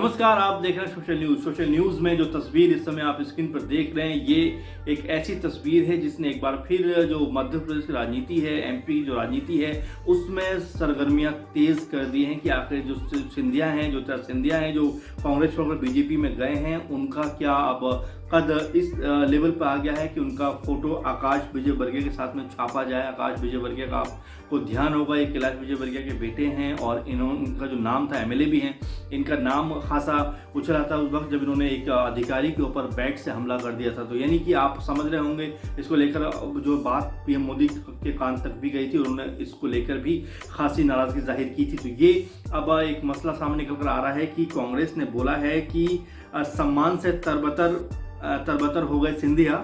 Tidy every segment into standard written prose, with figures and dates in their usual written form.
नमस्कार, आप देख रहे हैं सोशल न्यूज़ में जो तस्वीर इस समय आप स्क्रीन पर देख रहे हैं, ये एक ऐसी तस्वीर है जिसने एक बार फिर जो मध्य प्रदेश की राजनीति है, एमपी जो राजनीति है, उसमें सरगर्मियां तेज कर दी हैं कि आखिर जो सिंधिया हैं, जो कांग्रेस छोड़कर बीजेपी में गए हैं, उनका क्या अब कद इस लेवल पर आ गया है कि उनका फोटो आकाश विजयवर्गीय के साथ में छापा जाए। आकाश विजयवर्गीय का आपको ध्यान होगा, ये कैलाश विजयवर्गीय के बेटे हैं और इनका जो नाम था, एमएलए भी हैं, इनका नाम खासा उछला था उस वक्त जब इन्होंने एक अधिकारी के ऊपर बैट से हमला कर दिया था। तो यानी कि आप समझ रहे होंगे इसको लेकर जो बात पीएम मोदी के कान तक भी गई थी, उन्होंने इसको लेकर भी खासी नाराजगी जाहिर की थी। तो ये अब एक मसला सामने निकल कर आ रहा है कि कांग्रेस ने बोला है कि सम्मान से तरबतर हो गए सिंधिया,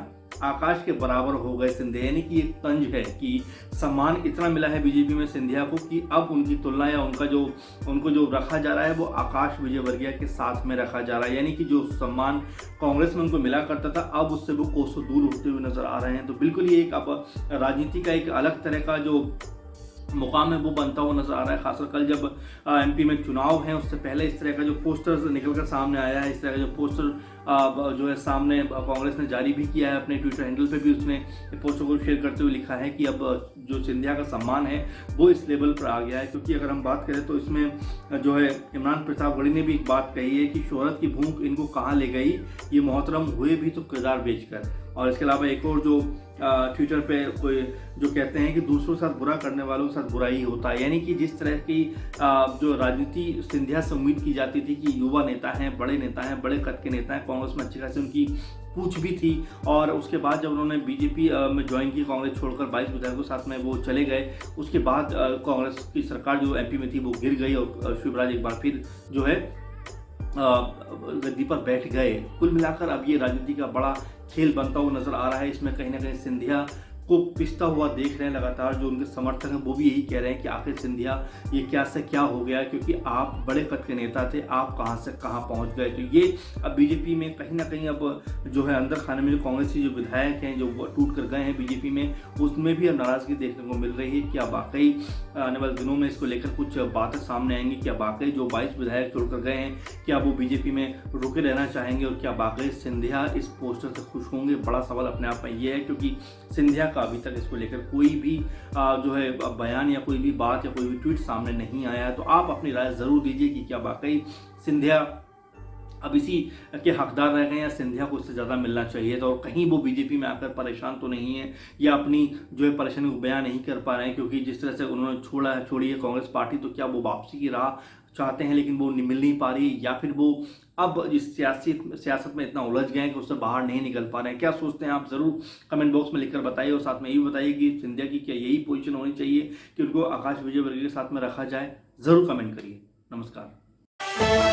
आकाश के बराबर हो गए सिंधिया। यानी कि एक तंज है कि सम्मान इतना मिला है बीजेपी में सिंधिया को कि अब उनकी तुलना या उनको जो रखा जा रहा है वो आकाश विजयवर्गीय के साथ में रखा जा रहा है। यानी कि जो सम्मान कांग्रेस में उनको मिला करता था, अब उससे वो कोसों दूर उठते हुए नजर आ रहे हैं। तो बिल्कुल ये एक अब राजनीति का एक अलग तरह का जो मुकाम है वो बनता हुआ नजर आ रहा है। खासकर कल जब एमपी में चुनाव है, उससे पहले इस तरह का जो पोस्टर निकल कर सामने आया है, इस तरह का जो पोस्टर जो है सामने कांग्रेस ने जारी भी किया है, अपने ट्विटर हैंडल पे भी उसने पोस्टर को शेयर करते हुए लिखा है कि अब जो सिंधिया का सम्मान है वो इस लेवल पर आ गया है। क्योंकि अगर हम बात करें तो इसमें जो है इमरान प्रतापगढ़ी ने भी एक बात कही है कि शोहरत की भूख इनको कहाँ ले गई, ये मोहतरम हुए भी तो किरदार बेचकर। और इसके अलावा एक और जो ट्विटर पे कोई जो कहते हैं कि दूसरों के साथ बुरा करने वालों के साथ बुरा ही होता है। यानी कि जिस तरह की जो राजनीति सिंधिया से उम्मीद की जाती थी कि युवा नेता हैं, बड़े नेता हैं, बड़े कद के नेता हैं, कांग्रेस में अच्छी खासी उनकी पूछ भी थी। और उसके बाद जब उन्होंने बीजेपी में ज्वाइन की, कांग्रेस छोड़कर 22 विधायकों के साथ में वो चले गए, उसके बाद कांग्रेस की सरकार जो एमपी में थी वो गिर गई और शिवराज एक बार फिर जो है गद्दी पर बैठ गए। कुल मिलाकर अब ये राजनीति का बड़ा खेल बनता हुआ नजर आ रहा है। इसमें कहीं ना कहीं सिंधिया को पिसता हुआ देख रहे हैं लगातार। जो उनके समर्थक हैं वो भी यही कह रहे हैं कि आखिर सिंधिया ये क्या से क्या हो गया, क्योंकि आप बड़े कद के नेता थे, आप कहां से कहां पहुंच गए। तो ये अब बीजेपी में कहीं ना कहीं अब जो है अंदर खाने में जो कांग्रेस के जो विधायक हैं जो टूट कर गए हैं बीजेपी में, उसमें भी अब नाराजगी देखने को मिल रही है। क्या वाकई आने वाले दिनों में इसको लेकर कुछ बातें सामने आएंगी? क्या वाकई जो 22 विधायक छोड़कर गए हैं, क्या वो बीजेपी में रुके रहना चाहेंगे? और क्या वाकई सिंधिया इस पोस्टर से खुश होंगे? बड़ा सवाल अपने आप में ये है, क्योंकि सिंधिया का अभी तक इसको लेकर कोई भी जो है बयान या कोई भी बात या कोई भी ट्वीट सामने नहीं आया है। तो आप अपनी राय जरूर दीजिए कि क्या वाकई सिंधिया अब इसी के हकदार रह गए या सिंधिया को इससे ज़्यादा मिलना चाहिए था, और कहीं वो बीजेपी में आकर परेशान तो नहीं है या अपनी जो है परेशानी को बयान नहीं कर पा रहे हैं। क्योंकि जिस तरह से उन्होंने छोड़ी है कांग्रेस पार्टी, तो क्या वो वापसी की राह चाहते हैं लेकिन वो मिल नहीं पा रही, या फिर वो अब इस सियासत में इतना उलझ गए हैं कि उससे बाहर नहीं निकल पा रहे हैं? क्या सोचते हैं आप ज़रूर कमेंट बॉक्स में लिखकर बताइए। और साथ में ये भी बताइए कि सिंधिया की क्या यही पोजीशन होनी चाहिए कि उनको आकाश विजयवर्गीय के साथ में रखा जाए? ज़रूर कमेंट करिए। नमस्कार।